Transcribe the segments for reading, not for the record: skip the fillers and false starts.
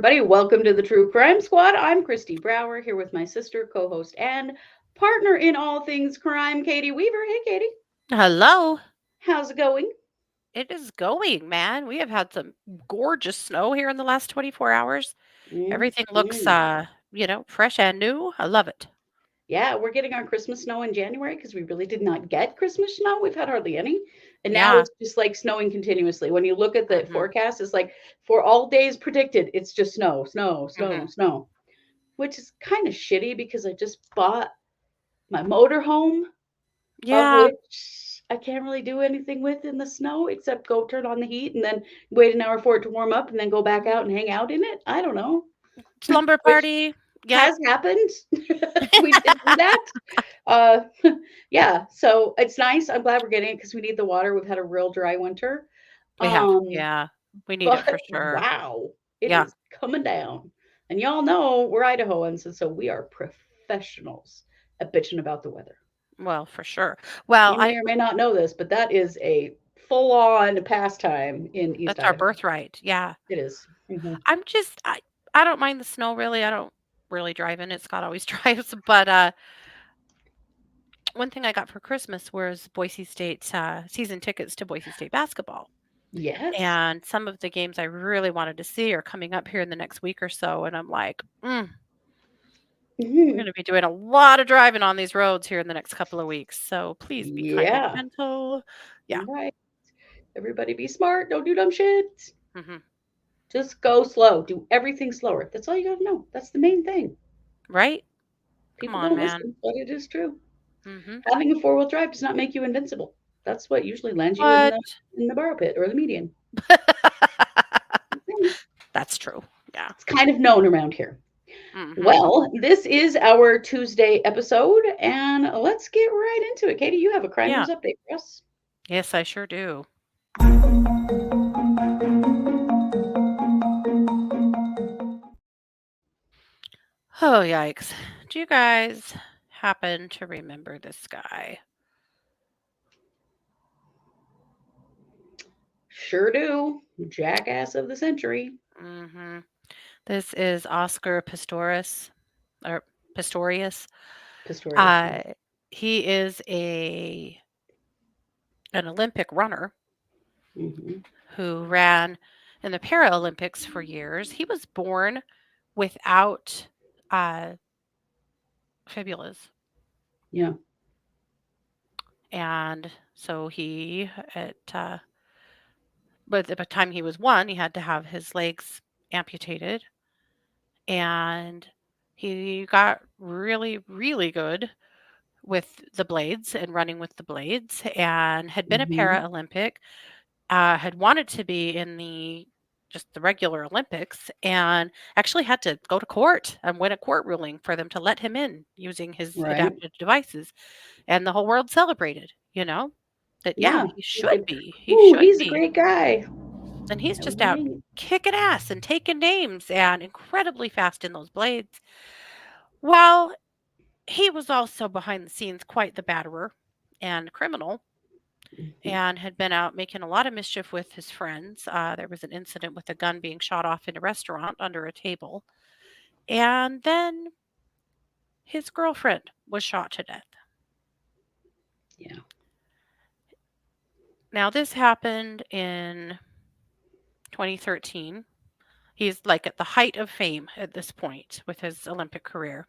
everybody. Welcome to the True Crime Squad. I'm Christy Brower here with my sister, co host, and partner in all things crime, Katie Weaver. Hey, Katie. Hello. How's it going? It is going, man. We have had some gorgeous snow here in the last 24 hours. Everything looks, Hmm. fresh and new. I love it. Yeah, we're getting our Christmas snow in January because we really did not get Christmas snow. We've had hardly any. And now Yeah. it's just like snowing continuously. When you look at the Mhm. forecast, it's like for all days predicted, it's just snow, snow, snow, Mhm. snow, which is kind of shitty because I just bought my motorhome of Yeah. which I can't really do anything with in the snow except go turn on the heat and then wait an hour for it to warm up and then go back out and hang out in it. I don't know, Slumber which party. Yep. has happened. We did do that. Uh, yeah, so it's nice. I'm glad we're getting it because we need the water. We've had a real dry winter. We have. Um, Yeah. We need it but for sure. wow, it Yeah. is coming down. And y'all know we're Idahoans, and so we are professionals at bitching about the weather. Well, for sure. Well, You may or may not know this, but that is a full-on pastime in East that's our Idaho. birthright. Yeah. It is. Mhm. I'm just I don't mind the snow really. I don't really drive in it. Scott always drives, but one thing I got for Christmas was Boise State season tickets to Boise State basketball. Yes. And some of the games I really wanted to see are coming up here in the next week or so, and I'm like, we're Mhm. gonna be doing a lot of driving on these roads here in the next couple of weeks, so please be kind and Yeah. gentle. Yeah. Right. Everybody be smart. Don't do dumb shit. Mhm. Just go slow. Do everything slower. That's all you got to know. That's the main thing. Right? Come People on, don't man. listen, but it is true. Mhm. Having a four-wheel drive does not make you invincible. That's what usually lands you What? in the borrow pit or the median. That's true. Yeah. It's kind of known around here. Mhm. Well, this is our Tuesday episode, and let's get right into it. Katie, you have a crime Yeah. news update for us. Yes, I sure do. Oh, yikes. Do you guys happen to remember this guy? Sure do. Jackass of the century. Mhm. This is Oscar Pistorius or Pistorius. Pistorius. Uh, he is a an Olympic runner Mm-hmm. who ran in the Paralympics for years. He was born without uh, fibulas, Yeah. and so he but by the time he was one, he had to have his legs amputated, and he got really, really good with the blades and running with the blades, and had been a Mm-hmm. Paralympic, had wanted to be in the just the regular Olympics, and actually had to go to court and win a court ruling for them to let him in using his Right. adaptive devices, and the whole world celebrated, that yeah, Yeah. he He's should like, be. He ooh, should he's a be. great guy. And he's No, just he out ain't. kicking ass and taking names and incredibly fast in those blades. Well, he was also behind the scenes quite the batterer and criminal, Mm-hmm. and had been out making a lot of mischief with his friends. There was an incident with a gun being shot off in a restaurant under a table. And then his girlfriend was shot to death. Yeah. Now, this happened in 2013. He's like at the height of fame at this point with his Olympic career.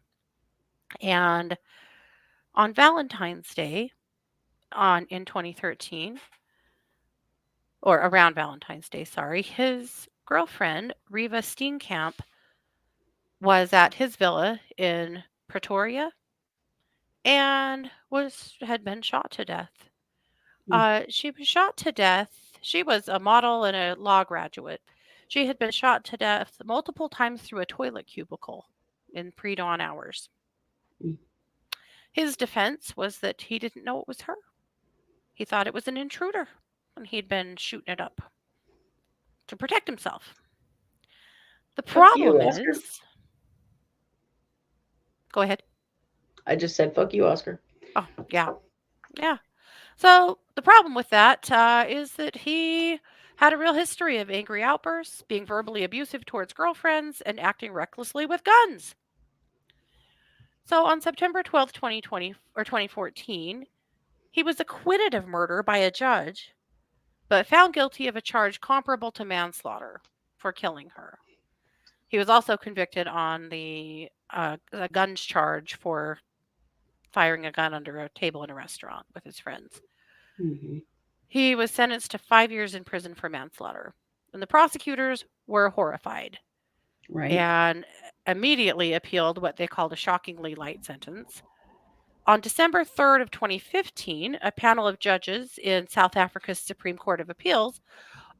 And on Valentine's Day on in 2013, or around Valentine's Day, sorry, his girlfriend, Riva Steenkamp, was at his villa in Pretoria and was had been shot to death. She was shot to death. She was a model and a law graduate. She had been shot to death multiple times through a toilet cubicle in pre-dawn hours. Mm-hmm. His defense was that he didn't know it was her. He thought it was an intruder, and he'd been shooting it up to protect himself. The Fuck you, problem Oscar. is, go ahead. I just said, fuck you, Oscar. Oh, yeah, yeah. So the problem with that is that he Had a real history of angry outbursts, being verbally abusive towards girlfriends, and acting recklessly with guns. So on September 12th, 2020 or 2014, he was acquitted of murder by a judge, but found guilty of a charge comparable to manslaughter for killing her. He was also convicted on the guns charge for firing a gun under a table in a restaurant with his friends. Hmm. He was sentenced to 5 years in prison for manslaughter. And the prosecutors were horrified Right. and immediately appealed what they called a shockingly light sentence. On December 3rd of 2015, a panel of judges in South Africa's Supreme Court of Appeals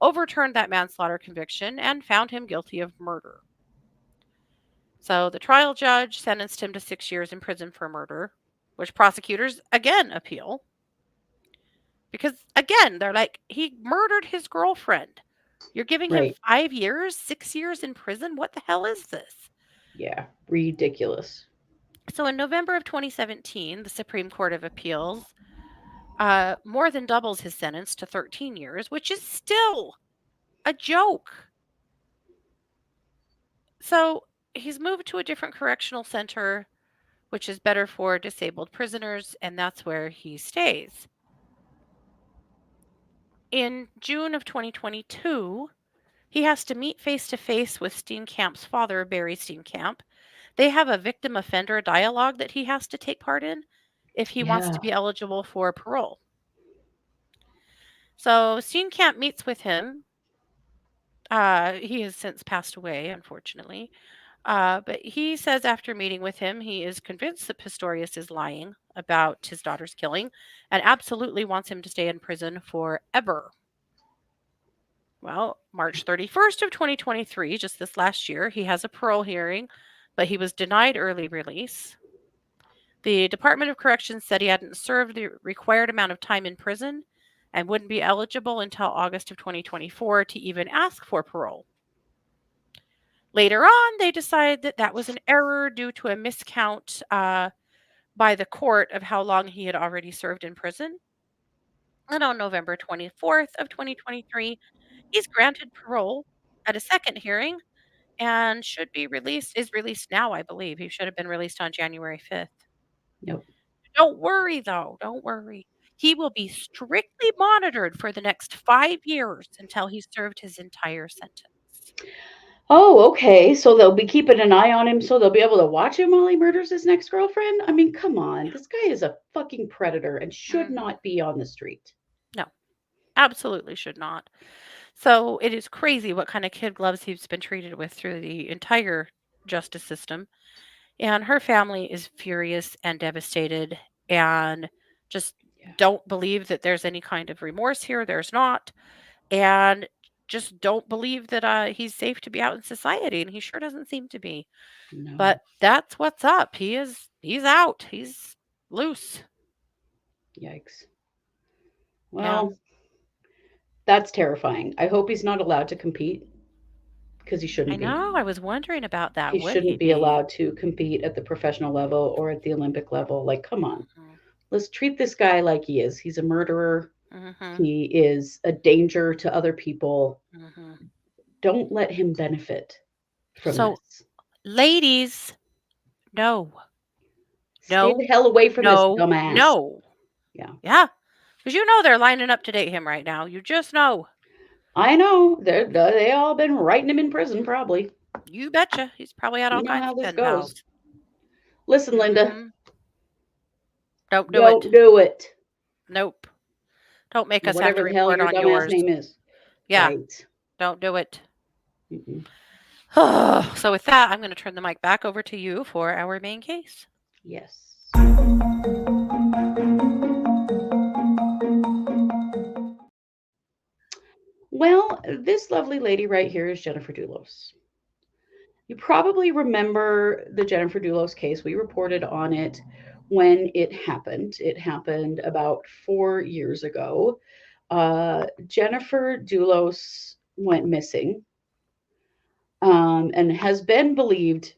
overturned that manslaughter conviction and found him guilty of murder. So the trial judge sentenced him to 6 years in prison for murder, which prosecutors again appeal. Because again, they're like, he murdered his girlfriend. You're giving him Right. 5 years, 6 years in prison? What the hell is this? Yeah. Ridiculous. So in November of 2017, the Supreme Court of Appeals more than doubles his sentence to 13 years, which is still a joke. So he's moved to a different correctional center, which is better for disabled prisoners, and that's where he stays. In June of 2022, he has to meet face to face with Steenkamp's father, Barry Steenkamp. They have a victim offender dialogue that he has to take part in if he wants Yeah. to be eligible for parole. So Steenkamp meets with him. He has since passed away, unfortunately. But he says after meeting with him, he is convinced that Pistorius is lying about his daughter's killing and absolutely wants him to stay in prison forever. Well, March 31st of 2023, just this last year, he has a parole hearing, but he was denied early release. The Department of Corrections said he hadn't served the required amount of time in prison and wouldn't be eligible until August of 2024 to even ask for parole. Later on, they decided that that was an error due to a miscount by the court of how long he had already served in prison. And on November 24th of 2023, he's granted parole at a second hearing and is released now, I believe. He should have been released on January 5th. Nope. Don't worry, though. Don't worry. He will be strictly monitored for the next 5 years until he's served his entire sentence. Oh, okay. So they'll be keeping an eye on him so they'll be able to watch him while he murders his next girlfriend? I mean, come on. This guy is a fucking predator and should Hmm. not be on the street. No, absolutely should not. So it is crazy what kind of kid gloves he's been treated with through the entire justice system. And her family is furious and devastated and just Yeah. don't believe that there's any kind of remorse here. There's not. And just don't believe that he's safe to be out in society. And he sure doesn't seem to be. No. But that's what's up. He's out. He's loose. Yikes. Yeah. Well, that's terrifying. I hope he's not allowed to compete because he I shouldn't be. know. I was wondering about that. He Would he shouldn't be be? allowed to compete at the professional level or at the Olympic level. Like, come on. Mhm. Let's treat this guy like he is. He's a murderer. Mhm. He is a danger to other people. Mhm. Don't let him benefit from So, this. ladies, no. Stay the No. hell away from this No. dumbass. No. Yeah. Yeah. Because you know they're lining up to date him right now. You just know. I know. They all been writing him in prison, probably. You betcha. He's probably had You all know kinds how of this pen goes. pals. Listen, Linda, Mhm. Don't do don't it. do it. Nope. Don't make us have to Whatever the hell report your on dumbass yours. name is. Yeah. Right. Don't do it. Mm-mm. So with that, I'm going to turn the mic back over to you for our main case. Yes. Well, this lovely lady right here is Jennifer Dulos. You probably remember the Jennifer Dulos case. We reported on it when it happened. It happened about 4 years ago. Jennifer Dulos went missing and has been believed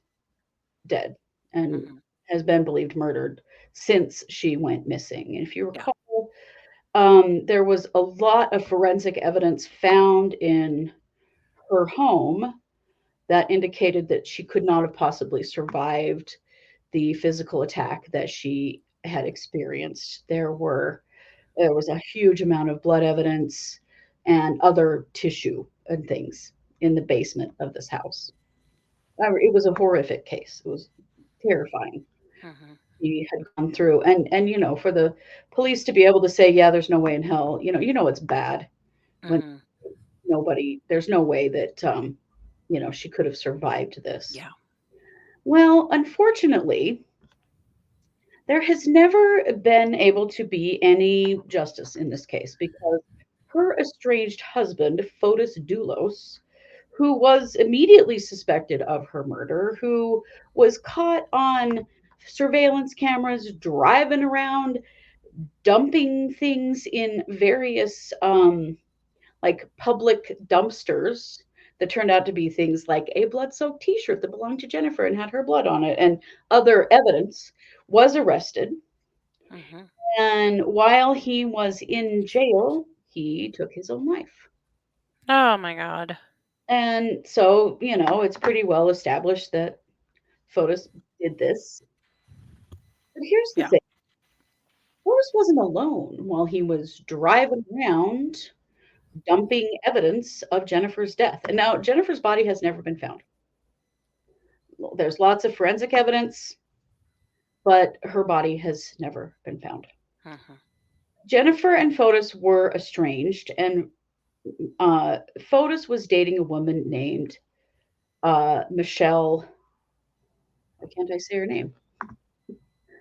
dead and Hmm. has been believed murdered since she went missing. And if you Yeah. recall, There was a lot of forensic evidence found in her home that indicated that she could not have possibly survived the physical attack that she had experienced. There was a huge amount of blood evidence and other tissue and things in the basement of this house. It was a horrific case. It was terrifying. Mhm. He had gone through, and for the police to be able to say, yeah, there's no way in hell, it's bad when Mhm. there's no way that she could have survived this. Yeah. Well, unfortunately, there has never been able to be any justice in this case because her estranged husband, Fotis Dulos, who was immediately suspected of her murder, who was caught on surveillance cameras driving around dumping things in various like public dumpsters that turned out to be things like a blood soaked t shirt that belonged to Jennifer and had her blood on it and other evidence, was arrested. Mhm. And while he was in jail, he took his own life. Oh my god. And so, it's pretty well established that Fotis did this. But here's the Yeah. thing, Fotis wasn't alone while he was driving around dumping evidence of Jennifer's death. And now Jennifer's body has never been found. There's lots of forensic evidence, but her body has never been found. Mhm. Jennifer and Fotis were estranged, and Fotis was dating a woman named Michelle. Why can't I say her name?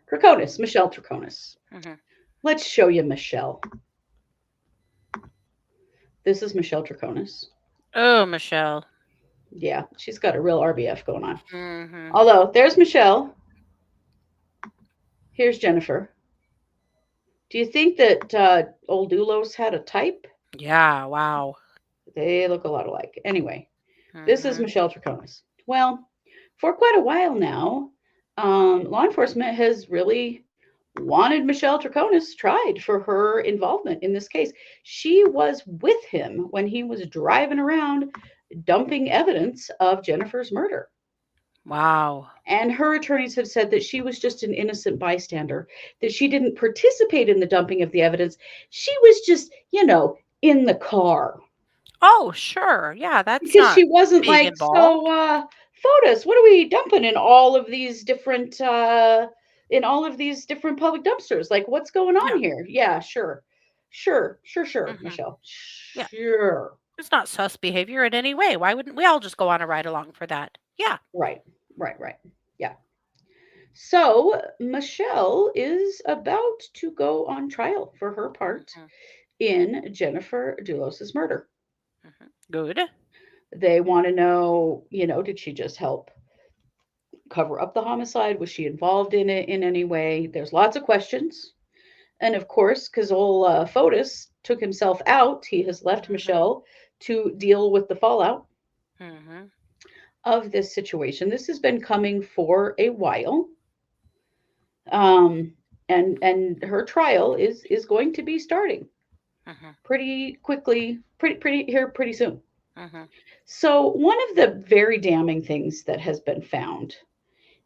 Troconis, Michelle Troconis. Mhm. Let's show you Michelle. This is Michelle Troconis. Oh, Michelle. Yeah, she's got a real RBF going on. Mhm. Although, there's Michelle. Here's Jennifer. Do you think that old Dulos had a type? Yeah, wow. They look a lot alike. Anyway, this is Mhm. Michelle Troconis. Well, for quite a while now, law enforcement has really wanted Michelle Troconis tried for her involvement in this case. She was with him when he was driving around dumping evidence of Jennifer's murder. Wow. And her attorneys have said that she was just an innocent bystander, that she didn't participate in the dumping of the evidence. She was just, in the car Oh, sure. Yeah, that's because not she wasn't being like, so, involved. Fotis, what are we dumping in all of these different public dumpsters? Like, what's going on Yeah. here? Yeah, sure. Sure, sure, sure, Mhm. Michelle. Yeah. Sure. It's not sus behavior in any way. Why wouldn't we all just go on a ride along for that? Yeah. Right, right, right. Yeah. So Michelle is about to go on trial for her part Mhm. in Jennifer Dulos's murder. Mhm. Good. They want to know, did she just help cover up the homicide? Was she involved in it in any way? There's lots of questions. And of course, because old Fotis took himself out, he has left Mhm. Michelle to deal with the fallout Mhm. of this situation. This has been coming for a while. Um, and her trial is going to be starting Mhm. pretty quickly, pretty soon. Mhm. So one of the very damning things that has been found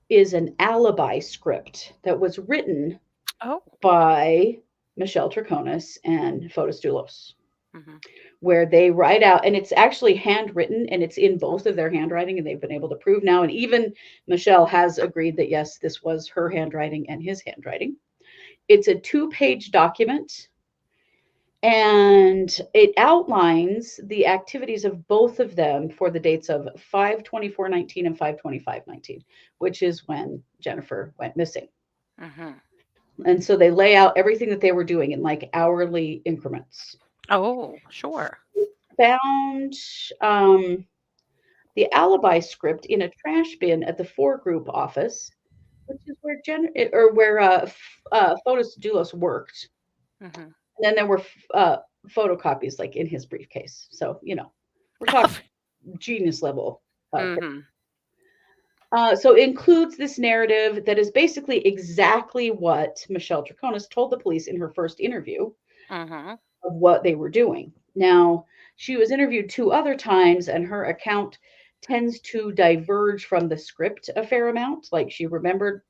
is an alibi script that was written Oh. by Michelle Troconis and Fotis Dulos, Mhm. where they write out, and it's actually handwritten and it's in both of their handwriting, and they've been able to prove now. And even Michelle has agreed that yes, this was her handwriting and his handwriting. It's a 2-page document and it outlines the activities of both of them for the dates of 5/24/19 and 5/25/19, which is when Jennifer went missing. Mhm. And so they lay out everything that they were doing in like hourly increments. Oh, sure. Found um, the alibi script in a trash bin at the 4 group office, which is where Fotis Dulos worked. Mhm. And then there were photocopies like in his briefcase. So, we're talking genius level. Mhm. So it includes this narrative that is basically exactly what Michelle Troconis told the police in her first interview Mhm. of what they were doing. Now, she was interviewed 2 other times, and her account tends to diverge from the script a fair amount. Like she remembered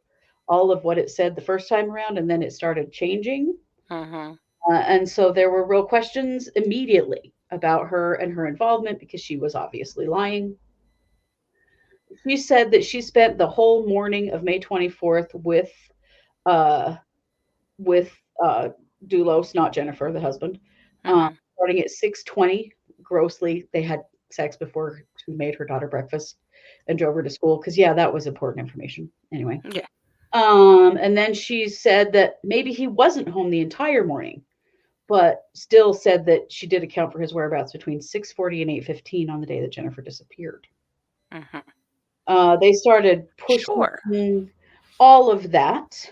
all of what it said the first time around, and then it started changing. Mhm. And so there were real questions immediately about her and her involvement because she was obviously lying. She said that she spent the whole morning of May 24th uh, with Dulos, not Jennifer, the husband, Mhm. starting at 6:20. Grossly, they had sex before she made her daughter breakfast and drove her to school. Because yeah, that was important information. Anyway, Yeah. and then she said that maybe he wasn't home the entire morning, but still said that she did account for his whereabouts between 6:40 and 8:15 on the day that Jennifer disappeared. Mhm. They started Sure. pushing all of that.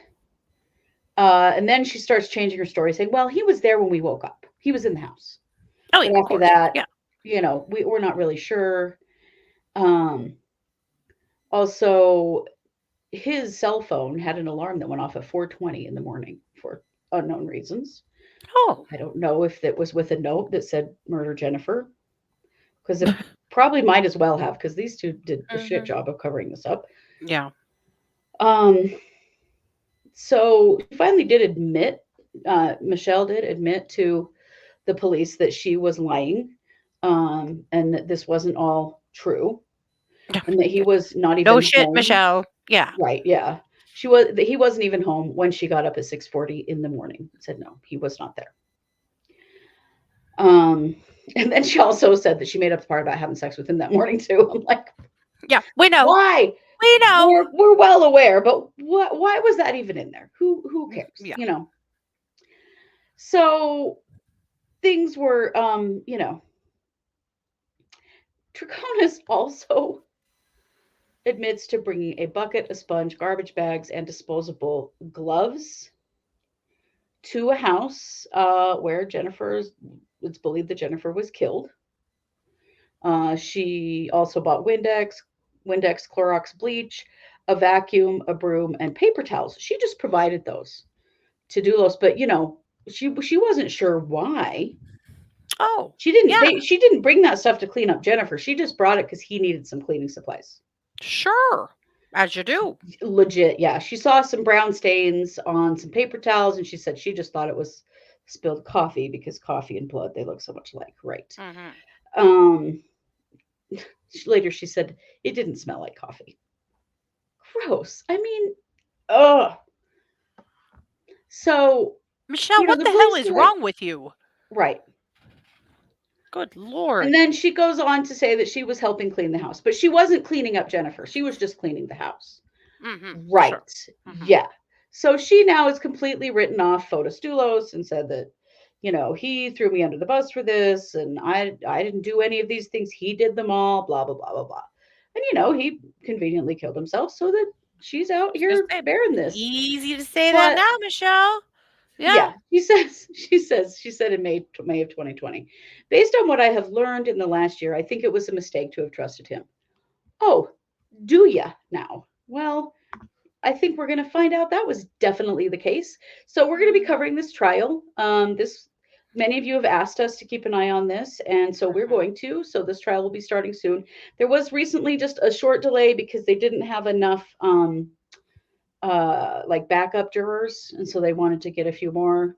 And then she starts changing her story, saying, well, he was there when we woke up. He was in the house. Oh But yeah, of after course. that, Yeah. we're not really sure. Um, Also, his cell phone had an alarm that went off at 4:20 in the morning for unknown reasons. Oh. I don't know if it was with a note that said "Murder Jennifer," because it probably might as well have, because these two did a shit Mhm. job of covering this up. Yeah. Um, so she finally did admit, Michelle did admit to the police that she was lying, and that this wasn't all true, and that he was not No even shit, home. Michelle. Yeah. Right? Yeah, he wasn't even home when she got up at 6:40 in the morning. Said no, he was not there. Um, and then she also said that she made up the part about having sex with him that morning too. I'm like, Yeah. We know. why? We know. We're well aware, but what? Why was that even in there? Who cares? Yeah. So things were, Troconis also admits to bringing a bucket, a sponge, garbage bags, and disposable gloves to a house where it's believed that Jennifer was killed. She also bought Windex, Clorox bleach, a vacuum, a broom, and paper towels. She just provided those to Dulos, but she wasn't sure why. Oh. She didn't. Yeah. She didn't bring that stuff to clean up Jennifer. She just brought it because he needed some cleaning supplies. Sure. As you do. Legit, yeah. She saw some brown stains on some paper towels, and she said she just thought it was spilled coffee because coffee and blood, they look so much alike, right? Mhm. Um, Later she said it didn't smell like coffee. Gross. I mean, ugh. So, Michelle, what the the hell police is were like, wrong with you? right. Good And lord. then she goes on to say that she was helping clean the house, but she wasn't cleaning up Jennifer. She was just cleaning the house. Mhm. Sure. Right. Mhm. Yeah. So she now has completely written off Fotis Dulos and said that, he threw me under the bus for this, and I didn't do any of these things. He did them all, blah, blah, blah, blah, blah. And he conveniently killed himself so that she's out I was gonna here say, bearing this. easy to say that But now, Michelle. Yeah. yeah, she said in May of 2020, based on what I have learned in the last year, I think it was a mistake to have trusted him. Oh, do ya now? Well, I think we're going to find out that was definitely the case. So we're going to be Mhm. covering this trial. This Many of you have asked us to keep an eye on this, and so we're Mhm. going to. So this trial will be starting soon. There was recently just a short delay because they didn't have enough like backup jurors, and so they wanted to get a few more.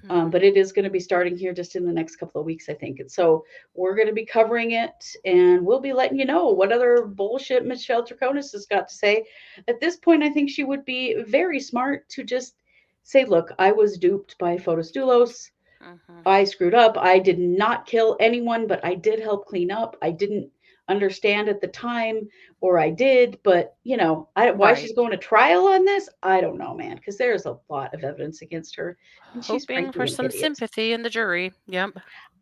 Mhm. But it is going to be starting here just in the next couple of weeks, I think. And so we're going to be covering it, and we'll be letting you know what other bullshit Michelle Troconis has got to say. At this point, I think she would be very smart to just say, look, I was duped by Fotis Dulos. Mhm. I screwed up. I did not kill anyone, but I did help clean up. I didn't understand at the time, or I did, but why Right. she's going to trial on this, I don't know, man, because there's a lot of evidence against her, and she's Hoping for frankly an some idiot. sympathy in the jury. Yep.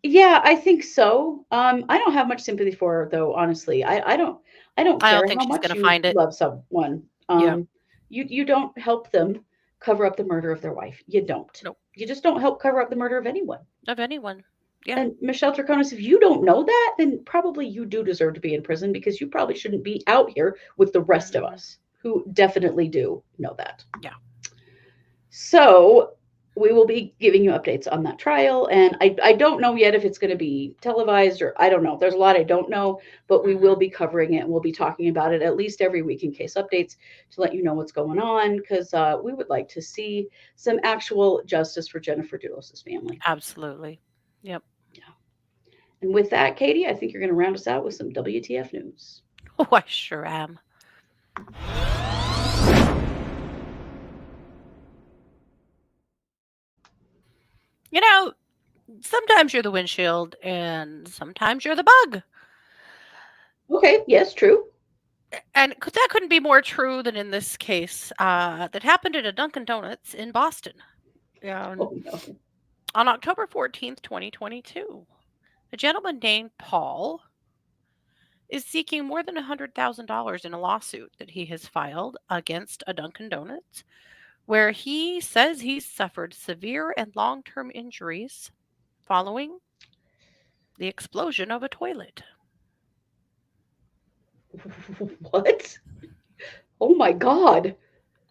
Yeah, I think so. I don't have much sympathy for her, though. Honestly, I don't I don't care think how she's much gonna you find it. love someone. Yep. You don't help them cover up the murder of their wife. You don't. Nope. You just don't help cover up the murder of anyone. Of anyone. Yeah. And Michelle Troconis, if you don't know that, then probably you do deserve to be in prison, because you probably shouldn't be out here with the rest of Mhm. us who definitely do know that. Yeah. So we will be giving you updates on that trial. And I don't know yet if it's going to be televised or I don't know. There's a lot I don't know, but we will Mhm. be covering it and we'll be talking about it at least every week in case updates to let you know what's going on because we would like to see some actual justice for Jennifer Doulos' family. Absolutely. Yep. Yeah. And with that, Katie, I think you're going to round us out with some WTF news. Oh, I sure am. You know, sometimes you're the windshield and sometimes you're the bug. Okay, yes, true. And that couldn't be more true than in this case that happened at a Dunkin' Donuts in Boston. Oh Um, no. on October 14th, 2022, a gentleman named Paul is seeking more than $100,000 in a lawsuit that he has filed against a Dunkin' Donuts, where he says he's suffered severe and long term injuries following the explosion of a toilet. What? Oh my God.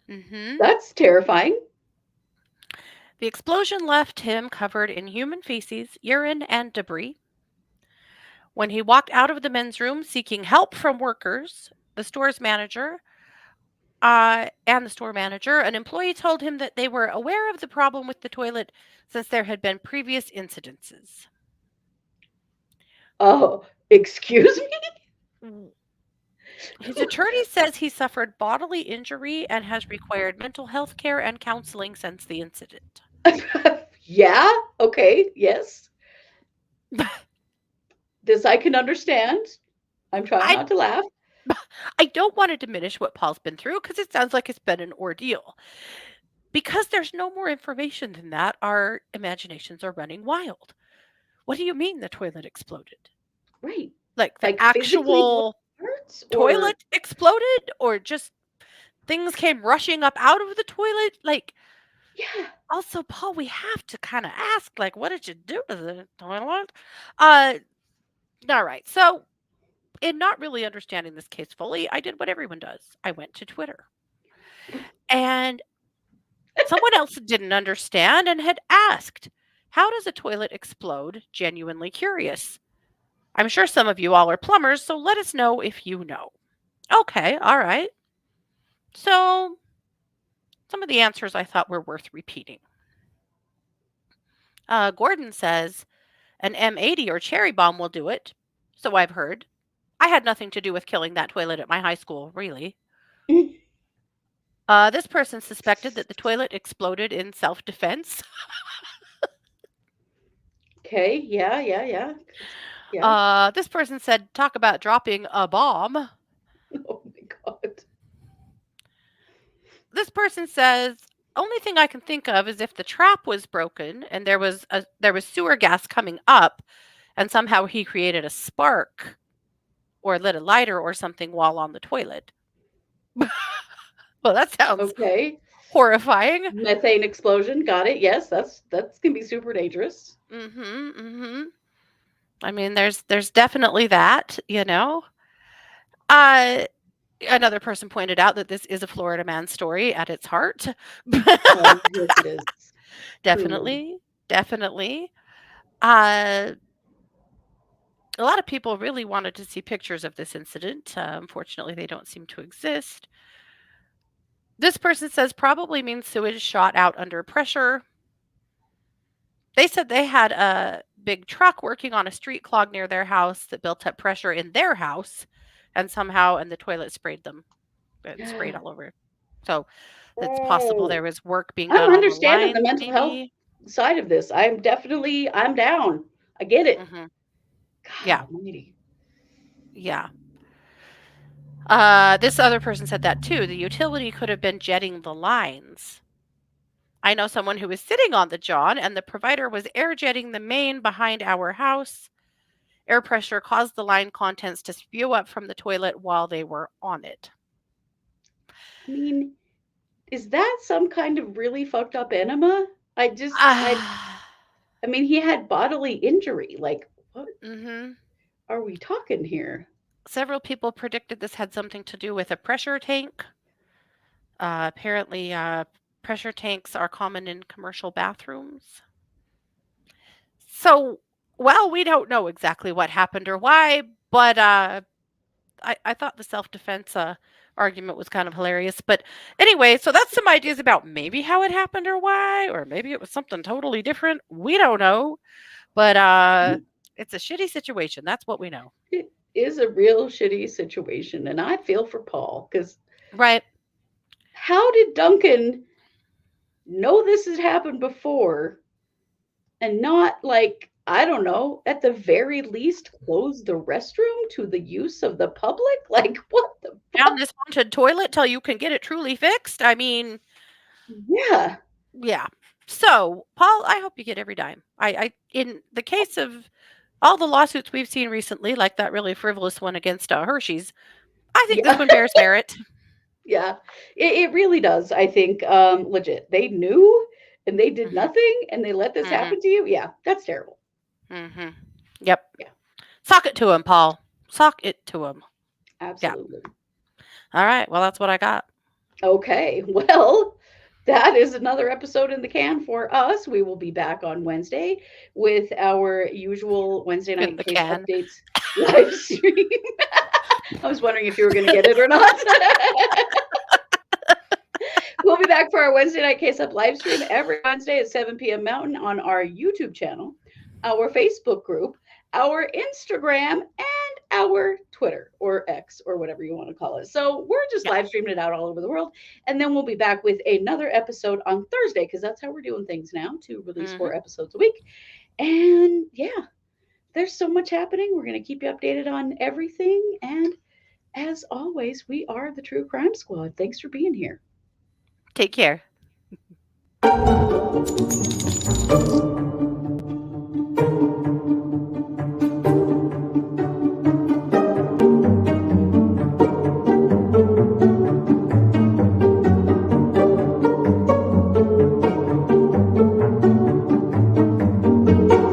Hmm. That's terrifying. The explosion left him covered in human feces, urine, and debris. When he walked out of the men's room seeking help from workers, the store manager, an employee told him that they were aware of the problem with the toilet since there had been previous incidences. Oh, excuse Mm. His attorney says he suffered bodily injury and has required mental health care and counseling since the incident. me? Yeah, okay, yes. This I can understand. I'm trying I not to laugh. I don't want to diminish what Paul's been through because it sounds like it's been an ordeal. Because there's no more information than that, our imaginations are running wild. What do you mean the toilet exploded? Right. Like the Like physically blow actual parts or toilet exploded or just things came rushing up out of the toilet? Like, yeah, also, Paul, we have to kind of ask, like, what did you do to the toilet? Uh, all right. So, in not really understanding this case fully, I did what everyone does. I went to Twitter. And someone else didn't understand and had asked, how does a toilet explode? Genuinely curious. I'm sure some of you all are plumbers, so let us know if you know. Okay, all right. So, some of the answers I thought were worth repeating. Gordon says, an M80 or cherry bomb will do it. So I've heard. I had nothing to do with killing that toilet at my high school, really. This person suspected that the toilet exploded in self defense. okay, yeah, yeah, yeah. Yeah. This person said, talk about dropping a bomb. Oh my God. This person says, only thing I can think of is if the trap was broken and there was sewer gas coming up and somehow he created a spark or lit a lighter or something while on the toilet. Well, that sounds Okay. horrifying. Methane explosion, got it. Yes, that's can be super dangerous. Mhm, mhm. I mean, there's definitely that, you know? Uh, Another person pointed out that this is a Florida man story at its heart. Yes, it is. Truly. Definitely, definitely. Uh, a lot of people really wanted to see pictures of this incident. Unfortunately, they don't seem to exist. This person says probably means sewage shot out under pressure. They said they had a big truck working on a street clog near their house that built up pressure in their house, and the toilet sprayed them. It sprayed all over. So it's possible there Oh, was work being I'm done on the understanding the lines, mental health maybe. side of this. I'm down. I get it. Hmm. God Yeah, almighty. yeah. This other person said that too. The utility could have been jetting the lines. I know someone who was sitting on the John, and the provider was air jetting the main behind our house. Air pressure caused the line contents to spew up from the toilet while they were on it. I mean, is that some kind of really fucked up enema? I just Ah, I mean he had bodily injury. Like what mhm. are we talking here? Several people predicted this had something to do with a pressure tank. Apparently, Pressure tanks are common in commercial bathrooms. So, well, we don't know exactly what happened or why, but I thought the self defense argument was kind of hilarious. But anyway, so that's some ideas about maybe how it happened or why, or maybe it was something totally different. We don't know, but it's a shitty situation. That's what we know. It is a real shitty situation. And I feel for Paul because Right. how did Duncan know this had happened before and not, like, I don't know, at the very least close the restroom to the use of the public? Like, what the Down fuck? this haunted toilet till you can get it truly fixed. I mean, Yeah. yeah. So, Paul, I hope you get every dime. In the case of all the lawsuits we've seen recently, like that really frivolous one against Hershey's, I think this Yeah. one bears merit. Yeah. It really does. I think legit. They knew and they did Mhm. nothing and they let this Mhm. happen to you. Yeah, that's terrible. Mhm. Yep. Yeah, Sock it to him, Paul. Sock it to him. Yeah. absolutely. All right. Well, that's what I got Okay. Well, that is another episode in the can for us. We will be back on Wednesday with our usual Wednesday in night the case can. updates live stream. I was wondering if you were going to get it or not. We'll be back for our Wednesday night case up live stream every Wednesday at 7 p.m. Mountain on our YouTube channel, our Facebook group, our Instagram, and our Twitter or X or whatever you want to call it. So we're just Yeah. live streaming it out all over the world. And then we'll be back with another episode on Thursday because that's how we're doing things now, to release Mhm. 4 episodes a week. And yeah, there's so much happening. We're going to keep you updated on everything. And as always, we are the True Crime Squad. Thanks for being here. Take care.